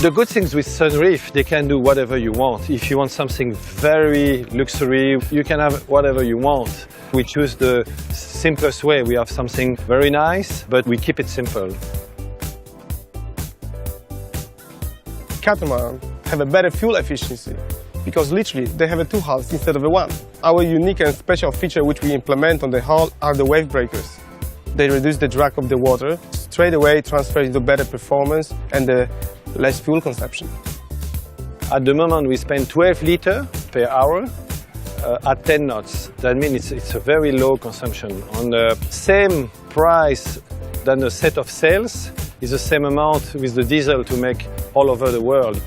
The good things with Sunreef, they can do whatever you want. If you want something very luxury, you can have whatever you want. We choose the simplest way. We have something very nice, but we keep it simple. Catamarans have a better fuel efficiency because literally they have two hulls instead of one. Our unique and special feature which we implement on the hull are the wave breakers. They reduce the drag of the water, straight away transfer into better performance and less fuel consumption. At the moment we spend 12 liters per hour at 10 knots. That means it's a very low consumption. On the same price than a set of sails is the same amount with the diesel to make all over the world.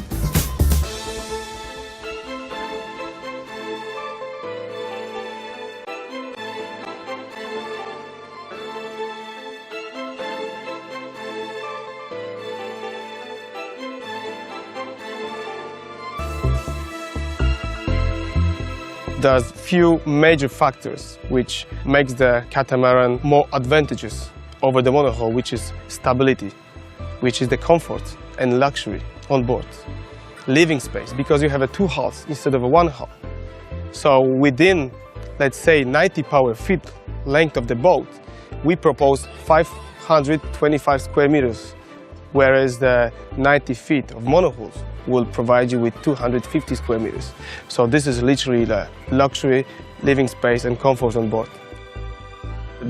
There's few major factors which makes the catamaran more advantageous over the monohull, which is stability, which is the comfort and luxury on board. Living space, because you have two hulls instead of one hull. So within, let's say, 90 power-feet length of the boat, we propose 525 square meters, whereas the 90 feet of monohulls will provide you with 250 square meters. So this is literally the luxury, living space and comfort on board.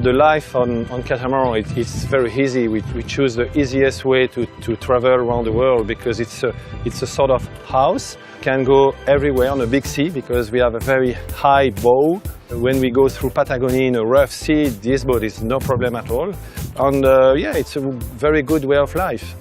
The life on catamaran, it's very easy. We choose the easiest way to travel around the world because it's a sort of house. Can go everywhere on a big sea because we have a very high bow. When we go through Patagonia in a rough sea, this boat is no problem at all. And yeah, it's a very good way of life.